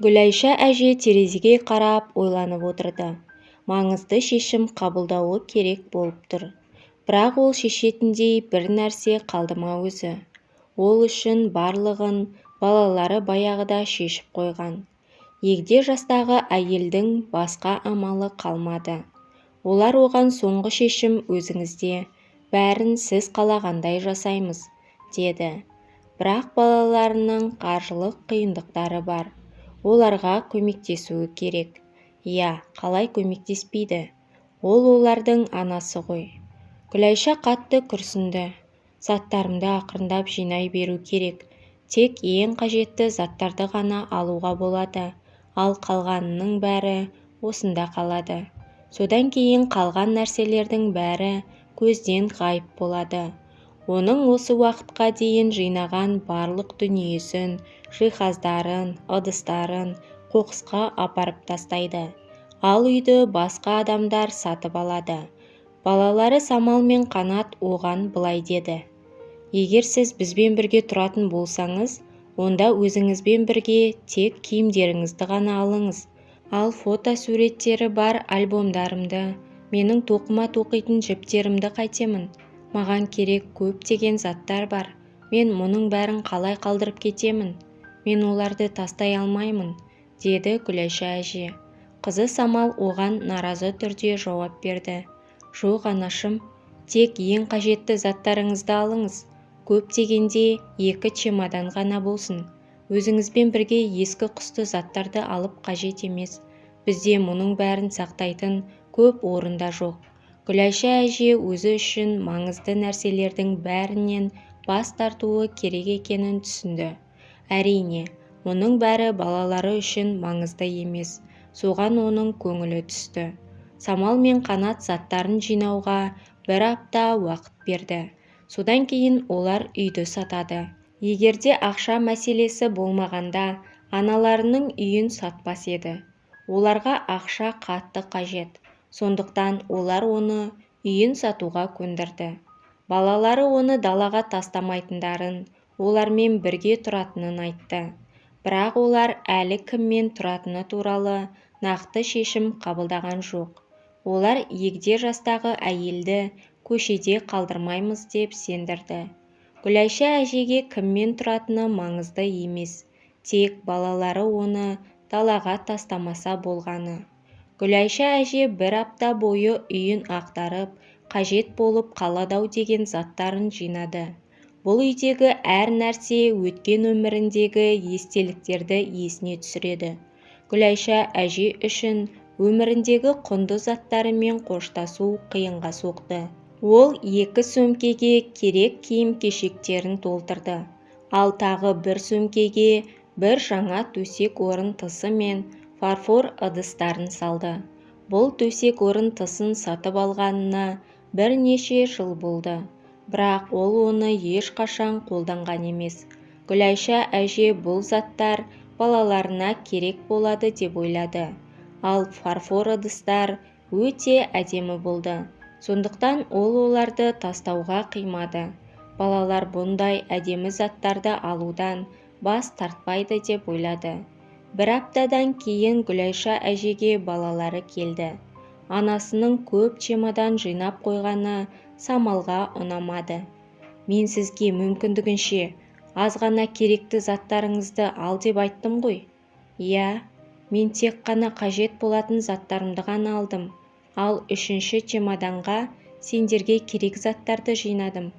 Гүлайша әже терезеге қарап ойланып отырды. Маңызды шешім қабылдауы керек болып тұр. Бірақ ол шешетіндей бір нәрсе қалды ма өзі? Ол үшін барлығын балалары баяғыда шешіп қойған. Егде жастағы әйелдің басқа амалы қалмады. Олар оған соңғы шешім өзіңізде, бәрін сіз қалағандай жасаймыз, деді. Бірақ балаларының қаржылық қиындықтары бар. Оларға көмектесуі керек. Иә, қалай көмектеспейді? Ол олардың анасы ғой. Гүлайша қатты күрсінді. Заттарымды ақырындап жинай беру керек. Тек ең қажетті заттарды ғана алуға болады. Ал қалғанының бәрі осында қалады. Содан кейін қалған нәрселердің бәрі көзден ғайып болады. Оның осы уақытқа дейін жинаған барлық дүниесін, жиһаздарын, ыдыстарын қоқысқа апарып тастайды. Ал үйді басқа адамдар сатып алады. Балалары Самал мен Қанат оған былай деді. Егер сіз бізбен бірге тұратын болсаңыз, онда өзіңізбен бірге тек киімдеріңізді ғана алыңыз. Ал фотосуреттері бар альбомдарымды, менің тоқыма тоқитын жіптерімді қайтемін? Маған керек көптеген заттар бар. Мен мұның бәрін қалай қалдырып кетемін? Мен оларды тастай алмаймын, деді Гүлайша әже. Қызы Самал оған наразы түрде жауап берді. Жоқ, анашым, тек ең қажетті заттарыңызды алыңыз. Көп дегенде 2 чемодан ғана болсын. Өзіңізбен бірге ескі құсты заттарды алып қажет емес. Бізде мұның бәрін сақтайтын көп орында жоқ. Гүлайша әже өзі үшін маңызды нәрселердің бәрінен бас тартуы керек екенін түсінді. Әрине, мұның бәрі балалары үшін маңызды емес. Соған оның көңілі түсті. Самал мен Қанат заттарын жинауға 1 апта уақыт берді. Содан кейін олар үйді сатады. Егерде ақша мәселесі болмағанда, аналарының үйін сатпас еді. Оларға ақша қатты қажет. Сондықтан олар оны үйін сатуға көндірді. Балалары оны далаға тастамайтындарын, олармен бірге тұратынын айтты. Бірақ олар әлі кіммен тұратыны туралы нақты шешім қабылдаған жоқ. Олар егде жастағы әйелді көшеде қалдырмаймыз деп сендірді. Гүлайша әжеге кіммен тұратыны маңызды емес, тек балалары оны далаға тастамаса болғаны. Гүлайша әже 1 апта бойы үйін ақтарып, қажет болып қаладау деген заттарын жинады. Бұл үйдегі әр нәрсе өткен өміріндегі естеліктерді есіне түсіреді. Гүлайша әже үшін өміріндегі құнды заттарымен қоштасу қиынға соқты. Ол 2 сөмкеге керек киім-кешектерін толтырды. Ал тағы 1 сөмкеге 1 жаңа төсек орын тысы мен фарфор ыдыстарын салды. Бұл төсек орын тысын сатып алғанына бірнеше жыл болды. Бірақ ол оны ешқашан қолданған емес. Гүлайша әже бұл заттар балаларына керек болады деп ойлады. Ал фарфор ыдыстар өте әдемі болды. Сондықтан ол оларды тастауға қимады. Балалар бұндай әдемі заттарды алудан бас тартпайды деп ойлады. 1 аптадан кейін Гүлайша әжеге балалары келді. Анасының көп чемодан жинап қойғаны Самалға ұнамады. Мен сізге мүмкіндігінше аз ғана керекті заттарыңызды ал деп айттым ғой. Иә, мен тек қана қажет болатын заттарымды ғана алдым. Ал 3-ші чемоданға сендерге керек заттарды жинадым.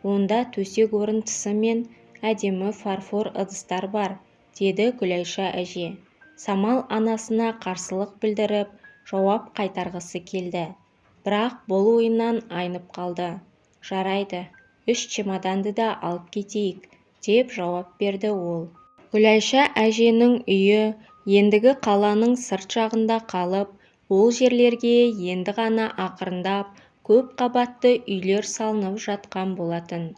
Онда төсек орын тысы мен әдемі фарфор ыдыстар бар, деді Гүлайша әже. Самал анасына қарсылық білдіріп, жауап қайтарғысы келді. Бірақ бұл ойынан айнып қалды. Жарайды, 3 чемоданды да алып кетейік, деп жауап берді ол. Гүлайша әженің үйі ендігі қаланың сырт жағында қалып, ол жерлерге енді ғана ақырындап көп қабатты үйлер салынып жатқан болатын.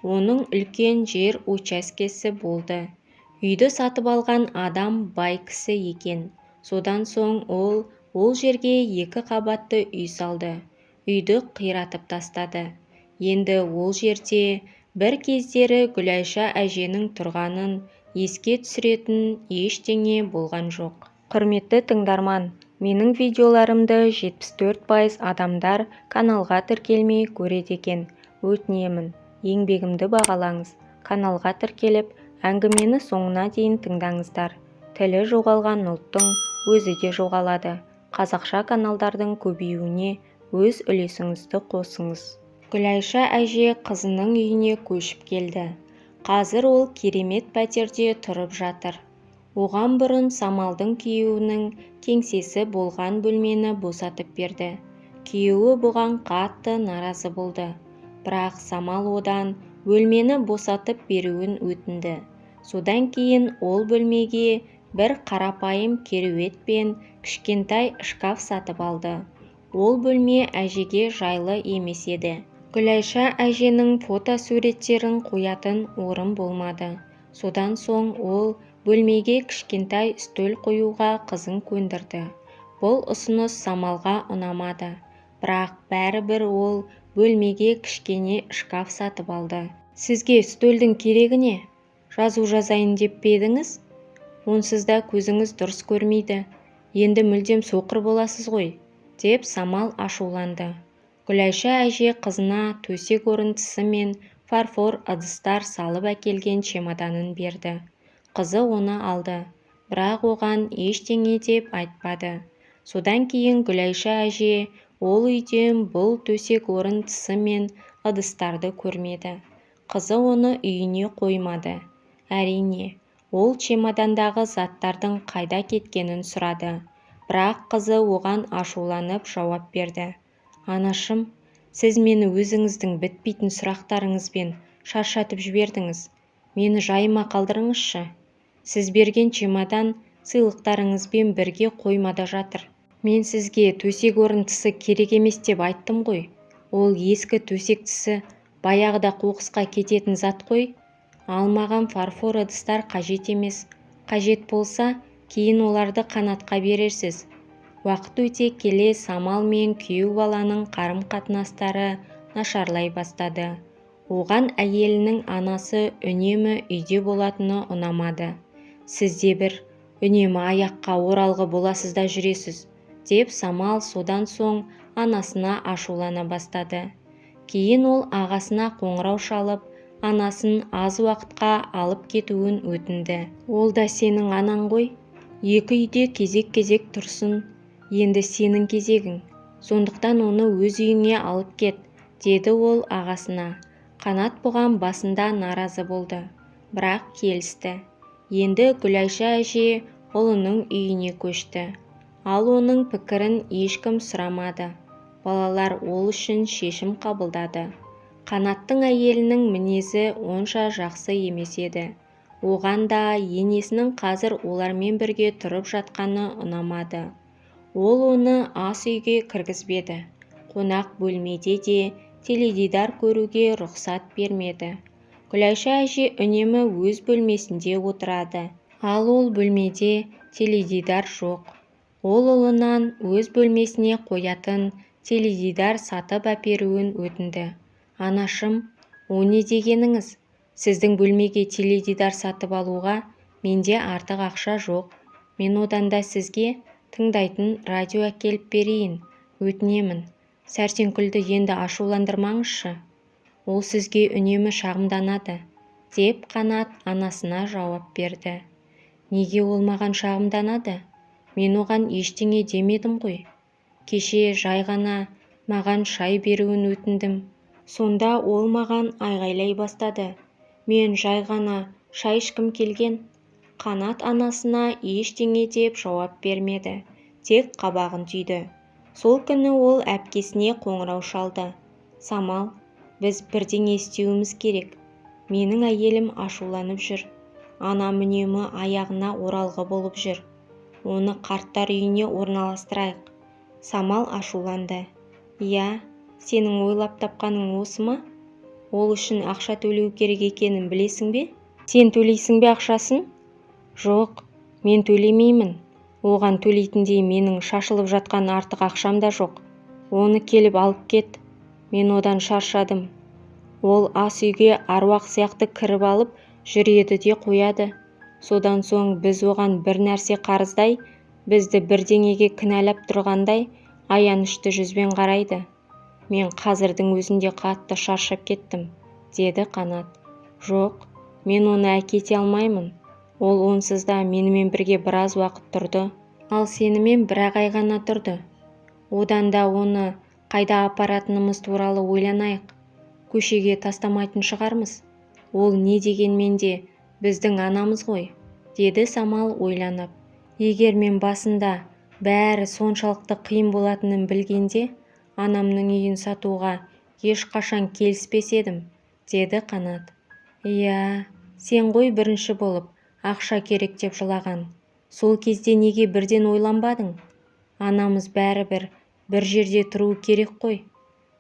Оның үлкен жер учаскесі болды. Үйді сатып алған адам бай кісі екен. Содан соң ол жерге 2 қабатты үй салды. Үйді қиратып тастады. Енді ол жерде бір кездері Гүлайша әженің тұрғанын еске түсіретін ештеңе болған жоқ. Құрметті тыңдарман, менің видеоларымды 74% адамдар каналға тіркелмей көреді екен. Өтінемін, еңбегімді бағалаңыз. Каналға тіркеліп, әңгімені соңына дейін тыңдаңыздар. Тілі жоғалған ұлттың өзі де жоғалады. Қазақша каналдардың көбеюіне өз үлесіңізді қосыңыз. Гүлайша әже қызының үйіне көшіп келді. Қазір ол керемет пәтерде тұрып жатыр. Оған бұрын Самалдың күйеуінің кеңсесі болған бөлмені босатып берді. Күйеуі бұған қатты наразы болды. Бірақ Самал одан бөлмені босатып беруін өтінді. Содан кейін ол бөлмеге бір қарапайым кереует пен кішкентай шкаф сатып алды. Ол бөлме әжеге жайлы емес еді. Гүлайша әженің фотосуреттерін қоятын орын болмады. Содан соң ол бөлмеге кішкентай үстел қоюға қызын көндірді. Бұл ұсыныс Самалға ұнамады. Бірақ бәрібір ол бөлмеге кішкене шкаф сатып алды. Сізге үстелдің керегі не? Жазу жазайын деп пе едіңіз? Онсыз да көзіңіз дұрыс көрмейді. Енді мүлдем соқыр боласыз ғой, деп Самал ашуланды. Гүлайша әже қызына төсек орындысы мен фарфор ыдыстар салып әкелген чемоданын берді. Қызы оны алды, бірақ оған ештеңе деп айтпады. Содан кейін Гүлайша әже ол үйден бұл төсек орындысы мен ыдыстарды көрмеді. Қызы оны үйіне қоймады. Әрине, ол чемодандағы заттардың қайда кеткенін сұрады. Бірақ қызы оған ашуланып жауап берді. Анашым, сіз мені өзіңіздің бітпейтін сұрақтарыңызбен шаршатып жібердіңіз. Мені жайыма қалдырыңызшы. Сіз берген чемодан сыйлықтарыңызбен бірге қоймада жатыр. Мен сізге төсек орындысы керек емес деп айттым ғой. Ол ескі төсектісі баяғыда қоқысқа кететін зат қой. Алмаған фарфор ыдыстар қажет емес. Қажет болса, кейін оларды Қанатқа берерсіз. Уақыт өте келе Самал мен күйеу баланың қарым-қатынастары нашарлай бастады. Оған әйелінің анасы үнемі үйде болатыны ұнамады. Сізде бір үнемі аяққа оралғы боласыз да жүресіз, деп Самал содан соң анасына ашулана бастады. Кейін ол ағасына қоңырау шалып, анасын аз уақытқа алып кетуін өтінді. Ол да сенің анаң ғой. Екі үйде кезек-кезек тұрсын. Енді сенің кезегің. Сондықтан оны өз үйіңе алып кет, деді ол ағасына. Қанат бұған басында наразы болды, бірақ келісті. Енді Гүлайша әже ұлының үйіне көшті. Ал оның пікірін ешкім сұрамады. Балалар ол үшін шешім қабылдады. Қанаттың әйелінің мінезі онша жақсы емес еді. Оған да енесінің қазір олармен бірге тұрып жатқаны ұнамады. Ол оны ас үйге кіргізбеді. Қонақ бөлмеде де теледидар көруге рұқсат бермеді. Гүлайша әже үнемі өз бөлмесінде отырады. Ал ол бөлмеде теледидар жоқ. Ол ұлынан өз бөлмесіне қоятын теледидар сатып әперуін өтінді. Анашым, о не дегеніңіз? Сіздің бөлмеге теледидар сатып алуға менде артық ақша жоқ. Мен одан да сізге тыңдайтын радио әкеліп берейін. Өтінемін. Сәрсенкүлді енді ашуландырмаңызшы. Ол сізге үнемі шағымданады, деп Қанат анасына жауап берді. Неге ол маған шағымданады? Мен оған ештеңе демедім ғой. Кеше жай ғана маған шай беруін өтіндім. Сонда ол маған айғайлай бастады. Мен жай ғана шай ішкім келген. Қанат анасына ештеңе деп жауап бермеді. Тек қабағын түйді. Сол күні ол әпкесіне қоңырау шалды. Самал, біз бірдеңе істеуіміз керек. Менің әйелім ашуланып жүр. Анам үнемі аяғына оралғы болып жүр. Оны қарттар үйіне орналастырайық. Самал ашуланды. Иә, сенің ойлап тапқаның осы ма? Ол үшін ақша төлеу керек екенін білесің бе? Сен төлейсің бе ақшасын? Жоқ, мен төлемеймін. Оған төлейтіндей менің шашылып жатқан артық ақшам да жоқ. Оны келіп алып кет. Мен одан шаршадым. Ол ас үйге аруақ сияқты кіріп алып жүреді де қояды. Содан соң біз оған бір нәрсе қарыздай, бізді бірдеңеге кінәлап тұрғандай аянышты жүзбен қарайды. Мен қазірдің өзінде қатты шаршап кеттім, деді Қанат. Жоқ, мен оны әкете алмаймын. Ол онсыз да менімен бірге біраз уақыт тұрды, ал сенімен бір ай ғана тұрды. Одан да оны қайда апаратынымыз туралы ойланайық. Көшеге тастамайтын шығармыз. Ол не дегенмен де біздің анамыз ғой, деді Самал ойланып. Егер мен басында бәрі соншалықты қиын болатынын білгенде, анамның үйін сатуға ешқашан келіспес едім, деді Қанат. Иә, сен ғой бірінші болып ақша керек деп жылаған. Сол кезде неге бірден ойланбадың? Анамыз бәрібір бір жерде тұру керек қой.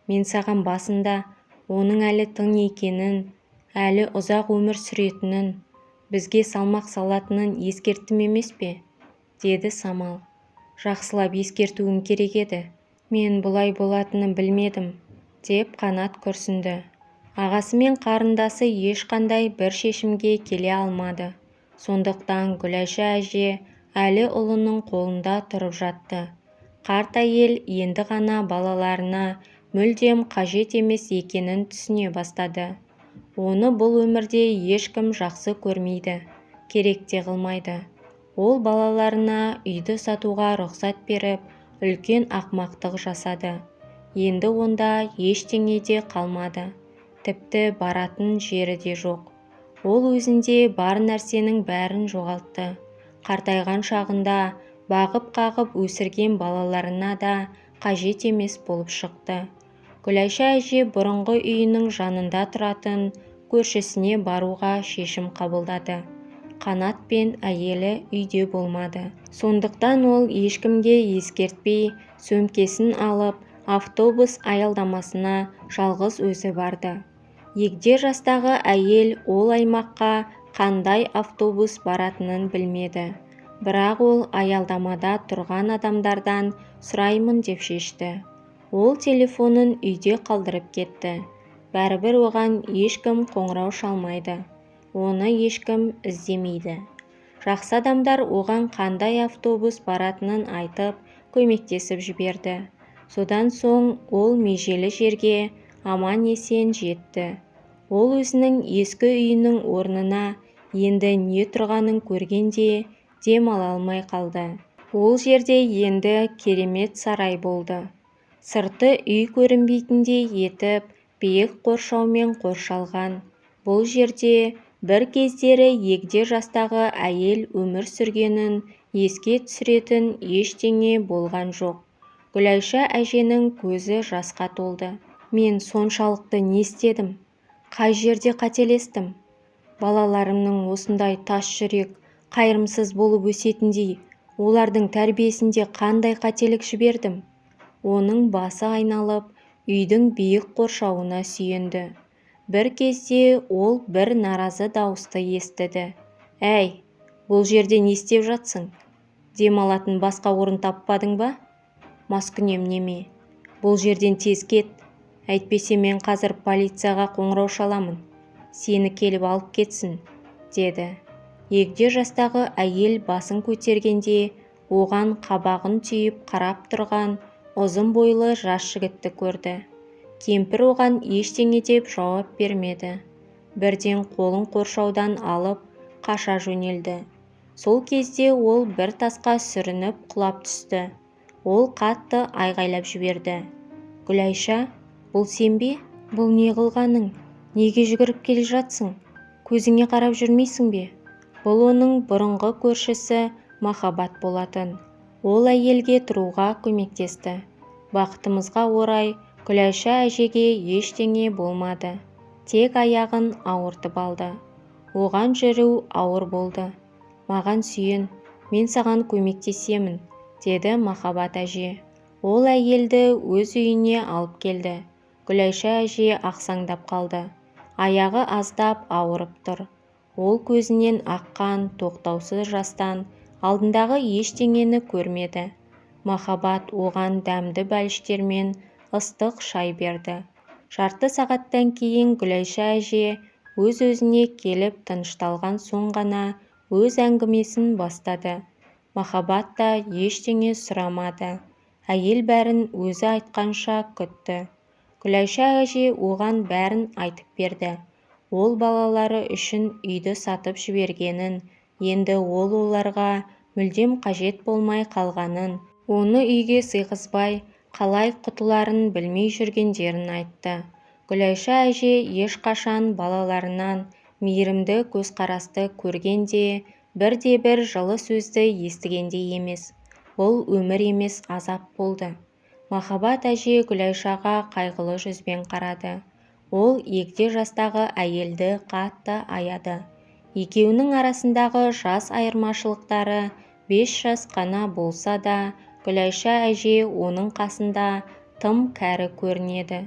Мен саған басында оның әлі тың екенін, әлі ұзақ өмір сүретінін, бізге салмақ салатынын ескерттім емес пе? Деді Самал. Жақсылап ескертуің керек еді. Мен бұлай болатынын білмедім, деп Қанат күрсінді. Ағасы мен қарындасы ешқандай бір шешімге келе алмады. Сондықтан Гүлайша әже әлі ұлының қолында тұрып жатты. Қарт әйел енді ғана балаларына мүлдем қажет емес екенін түсіне бастады. Оны бұл өмірде ешкім жақсы көрмейді, керек те қылмайды. Ол балаларына үйді сатуға рұқсат беріп, үлкен ақмақтық жасады. Енді онда ештеңе де қалмады. Тіпті баратын жері де жоқ. Ол өзінде бар нәрсенің бәрін жоғалтты. Қартайған шағында бағып-қағып өсірген балаларына да қажет емес болып шықты. Гүлайша әже бұрынғы үйінің жанында тұратын көршісіне баруға шешім қабылдады. Қанат пен әйелі үйде болмады. Сондықтан ол ешкімге ескертпей, сөмкесін алып, автобус аялдамасына жалғыз өзі барды. Егде жастағы әйел ол аймаққа қандай автобус баратынын білмеді. Бірақ ол аялдамада тұрған адамдардан сұраймын деп шешті. Ол телефонын үйде қалдырып кетті. Бәрібір оған ешкім қоңырау шалмайды. Оны ешкім іздемейді. Жақсы адамдар оған қандай автобус баратынын айтып, көмектесіп жіберді. Содан соң ол межелі жерге аман-есен жетті. Ол өзінің ескі үйінің орнына енді не тұрғанын көргенде дем ала алмай қалды. Ол жерде енді керемет сарай болды. Сырты үй көрінбейтіндей етіп, биік қоршаумен қоршалған. Бұл жерде бір кездері егде жастағы әйел өмір сүргенін еске түсіретін ештеңе болған жоқ. Гүлайша әженің көзі жасқа толды. Мен соншалықты не істедім? Қай жерде қателестім? Балаларымның осындай тас жүрек, қайырымсыз болып өсетіндей, олардың тәрбиесінде қандай қателік жібердім? Оның басы айналып, үйдің биік қоршауына сүйенді. Бір кезде ол бір наразы дауысты естіді. Әй, бұл жерде не істеп жатсың? Демалатын басқа орын таппадың ба? Маскүнем неме, бұл жерден тез кет. Әйтпесе мен қазір полицияға қоңырау шаламын. Сені келіп алып кетсін, деді. Егде жастағы әйел басын көтергенде оған қабағын түйіп қарап тұрған ұзын бойлы жас жігітті көрді. Кемпір оған ештеңе деп жауап бермеді. Бірден қолын қоршаудан алып қаша жөнелді. Сол кезде ол бір тасқа сүрініп құлап түсті. Ол қатты айғайлап жіберді. Гүлайша, бұл сен бе? Бұл не қылғаның? Неге жүгіріп келе жатсың? Көзіңе қарап жүрмейсің бе? Бұл оның бұрынғы көршісі Махаббат болатын. Ол әйелге тұруға көмектесті. Бақытымызға орай Гүлайша әжеге ештеңе болмады. Тек аяғын ауыртып алды. Оған жүру ауыр болды. Маған сүйен, мен саған көмектесемін, деді Махаббат әже. Ол әйелді өз үйіне алып келді. Гүлайша әже ақсаңдап қалды. Аяғы аздап ауырып тұр. Ол көзінен аққан тоқтаусыз жастан алдындағы ештеңені көрмеді. Махаббат оған дәмді бәліштер мен ыстық шай берді. Жарты сағаттан кейін Гүлайша әже өз-өзіне келіп тынышталған соң ғана өз әңгімесін бастады. Махаббат та ештеңе сұрамады. Әйел бәрін өзі айтқанша күтті. Күләйша әже оған бәрін айтып берді. Ол балалары үшін үйді сатып жібергенін, енді ол оларға мүлдем қажет болмай қалғанын, оны үйге сыйғызбай қалай құтыларын білмей жүргендерін айтты. Күләйша әже ешқашан балаларынан мейірімді көзқарасты көргенде, бірде-бір жылы сөзді естігендей емес. Бұл өмір емес, азап болды. Махаббат әже Күләйшаға қайғылы жүзбен қарады. Ол егде жастағы әйелді қатты аяды. Екеуінің арасындағы жас айырмашылықтары 5 жас қана болса да, Күләйша әже оның қасында тым кәрі көрінеді.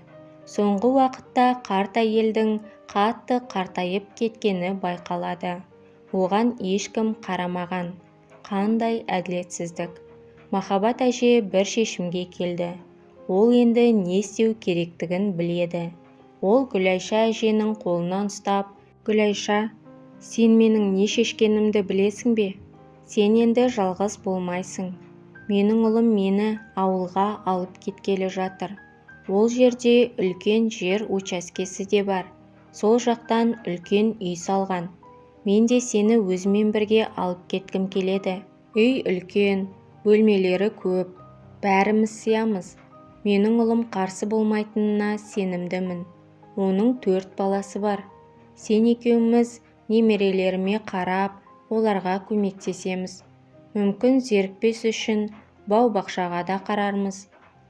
Соңғы уақытта қарт әйелдің қатты қартайып кеткені байқалады. Оған ешкім қарамаған. Қандай әділетсіздік. Махаббат әже бір шешімге келді. Ол енді не істеу керектігін біледі. Ол Күләйша әженің қолынан ұстап, «Күләйша, сен менің не шешкенімді білесің бе? Сен енді жалғыз болмайсың. Менің ұлым мені ауылға алып кеткелі жатыр. Ол жерде үлкен жер учаскесі де бар. Сол жақтан үлкен үй салған. Мен де сені өзімен бірге алып кеткім келеді. Үй үлкен, бөлмелері көп, бәріміз сиямыз. Менің ұлым қарсы болмайтынына сенімдімін. Оның 4 баласы бар. Сен екеуміз немерелеріме қарап, оларға көмектесеміз. Мүмкін зерікпес үшін бау-бақшаға да қарармыз.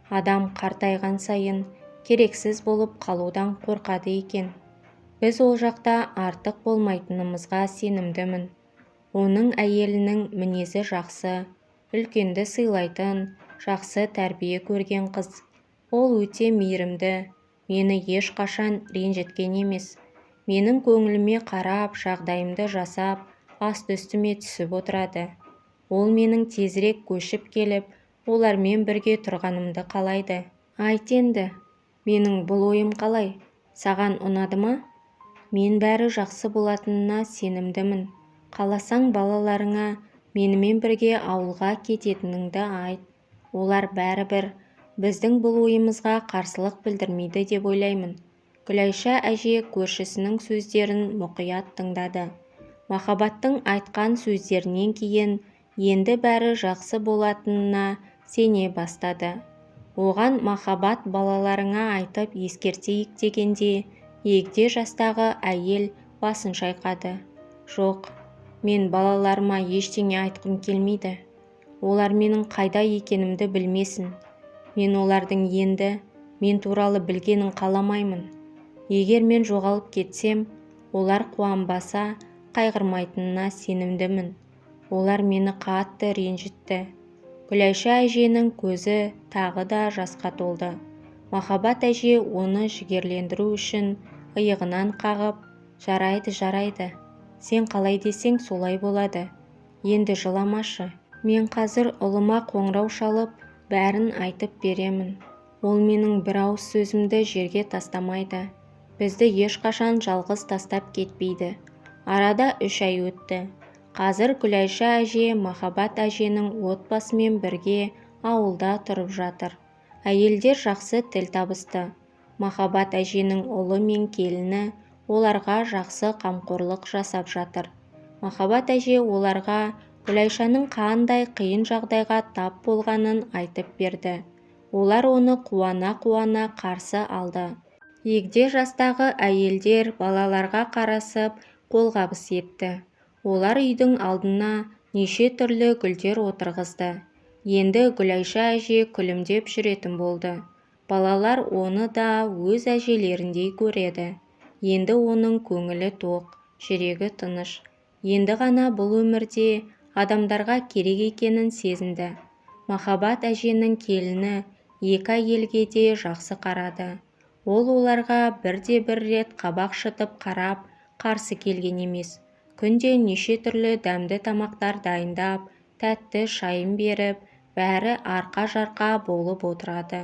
Адам қартайған сайын керексіз болып қалудан қорқады екен. Біз ол жақта артық болмайтынымызға сенімдімін. Оның әйелінің мінезі жақсы, үлкенді сыйлайтын, жақсы тәрбие көрген қыз. Ол өте мейірімді, мені ешқашан ренжіткен емес. Менің көңіліме қарап, жағдайымды жасап, асты-үстіме түсіп отырады. Ол менің тезірек көшіп келіп, олармен бірге тұрғанымды қалайды. Айт енді, менің бұл ойым қалай? Саған ұнады ма? Мен бәрі жақсы болатынына сенімдімін. Қаласаң балаларыңа менімен бірге ауылға кететініңді айт. Олар бәрібір біздің бұл ойымызға қарсылық білдірмейді деп ойлаймын. Күләйша әже көршісінің сөздерін мұқият тыңдады. Махаббаттың айтқан сөздерінен кейін енді бәрі жақсы болатынына сене бастады. Оған Махаббат балаларыңа айтып ескертейік дегенде, егде жастағы әйел басын шайқады. Жоқ, мен балаларыма ештеңе айтқым келмейді. Олар менің қайда екенімді білмесін. Мен олардың енді мен туралы білгенін қаламаймын. Егер мен жоғалып кетсем, олар қуанбаса, қайғырмайтынына сенімдімін. Олар мені қатты ренжітті. Күләйша әженің көзі тағы да жасқа толды. Махаббат әже оны жігерлендіру үшін иығынан қағып, жарайды, жарайды. Сен қалай десең солай болады. Енді жыламашы. Мен қазір ұлыма қоңырау шалып, бәрін айтып беремін. Ол менің бір ауыз сөзімді жерге тастамайды. Бізді ешқашан жалғыз тастап кетпейді. Арада 3 ай өтті. Қазір Күләйша әже Махаббат әженің отбасымен бірге ауылда тұрып жатыр. Әйелдер жақсы тіл табысты. Махаббат әженің ұлы мен келіні оларға жақсы қамқорлық жасап жатыр. Махаббат әже оларға Күләйшаның қандай қиын жағдайға тап болғанын айтып берді. Олар оны қуана-қуана қарсы алды. Егде жастағы әйелдер балаларға қарасып қолғабыс етті. Олар үйдің алдына неше түрлі гүлдер отырғызды. Енді Күләйша әже күлімдеп жүретін болды. Балалар оны да өз әжелеріндей көреді. Енді оның көңілі тоқ, жүрегі тыныш. Енді ғана бұл өмірде адамдарға керек екенін сезінді. Махаббат әженің келіні 2 әйелге де жақсы қарады. Ол оларға бірде-бір рет қабақ шытып қарап, қарсы келген емес. Күнде неше түрлі дәмді тамақтар дайындап, тәтті шайын беріп, бәрі арқа-жарқа болып отырады.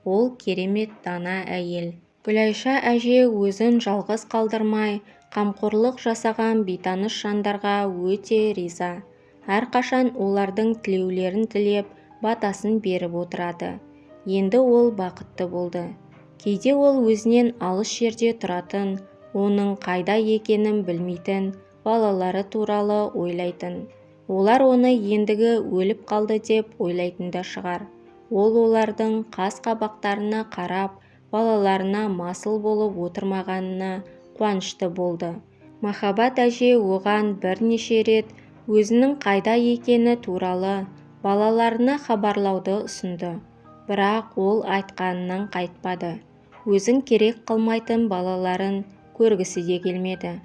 Ол керемет дана әйел. Күләйша әже өзін жалғыз қалдырмай, қамқорлық жасаған бейтаныс жандарға өте риза. Әрқашан олардың тілеулерін тілеп, батасын беріп отырады. Енді ол бақытты болды. Кейде ол өзінен алыс жерде тұратын, оның қайда екенін білмейтін балалары туралы ойлайтын. Олар оны ендігі өліп қалды деп ойлайтын да шығар. Ол олардың қас-қабақтарына қарап, балаларына масыл болып отырмағанына қуанышты болды. Махаббат әже оған бірнеше рет өзінің қайда екені туралы балаларына хабарлауды ұсынды. Бірақ ол айтқанынан қайтпады. Өзін керек қылмайтын балаларын көргісі де келмеді.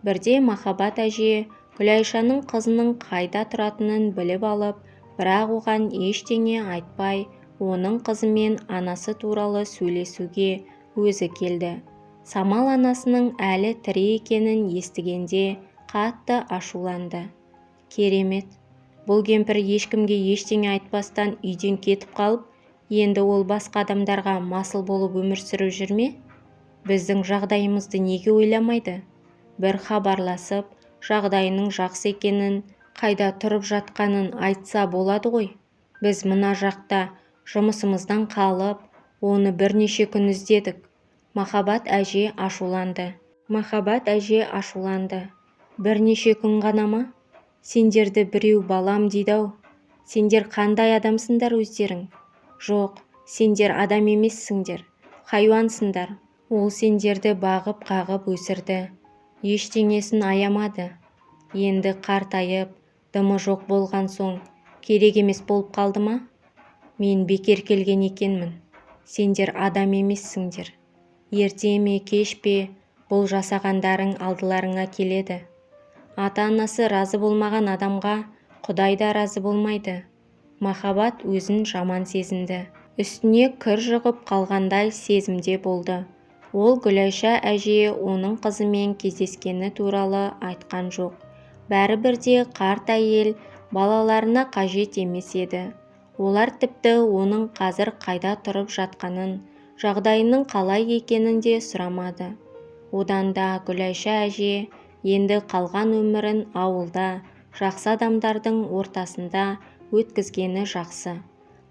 Бірде Махаббат әже Күләйшаның қызының қайда тұратынын біліп алып, бірақ оған ештеңе айтпай, оның қызымен анасы туралы сөйлесуге өзі келді. Самал анасының әлі тірі екенін естігенде қатты ашуланды. Керемет, бұл кемпір ешкімге ештеңе айтпастан үйден кетіп қалып, енді ол басқа адамдарға масыл болып өмір сүріп жүр ме? Біздің жағдайымызды неге ойламайды? Бір хабарласып, жағдайының жақсы екенін, қайда тұрып жатқанын айтса болады ғой. Біз мына жақта жұмысымыздан қалып, оны бірнеше күн іздедік. Махаббат әже ашуланды. Бірнеше күн ғана ма? Сендерді біреу балам дейді-ау. Сендер қандай адамсыңдар өздерің? Жоқ, сендер адам емессіңдер, хайуансыңдар. Ол сендерді бағып-қағып өсірді. Ештеңесін аямады. Енді қартайып, дымы жоқ болған соң, керек емес болып қалды ма? Мен бекер келген екенмін. Сендер адам емессіңдер. Ерте ме, кеш пе, бұл жасағандарың алдыларыңа келеді. Ата-анасы разы болмаған адамға Құдай да разы болмайды. Махаббат өзін жаман сезінді. Үстіне кір жұғып қалғандай сезімде болды. Ол Күләйша әже оның қызымен кездескені туралы айтқан жоқ. Бәрібір де қарт әйел балаларына қажет емес еді. Олар тіпті оның қазір қайда тұрып жатқанын, жағдайының қалай екенін де сұрамады. Одан да Күләйша әже енді қалған өмірін ауылда, жақсы адамдардың ортасында өткізгені жақсы.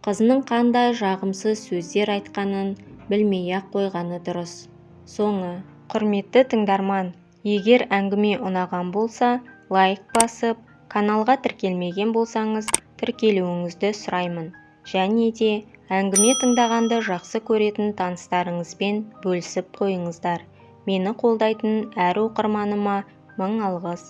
Қызының қандай жағымсыз сөздер айтқанын білмей-ақ қойғаны дұрыс. Соңы. Құрметті тыңдарман, егер әңгіме ұнаған болса, лайк басып, каналға тіркелмеген болсаңыз, тіркелуіңізді сұраймын. Және де әңгіме тыңдағанды жақсы көретін таныстарыңызбен бөлісіп қойыңыздар. Мені қолдайтын әр оқырманыма мың алғыс.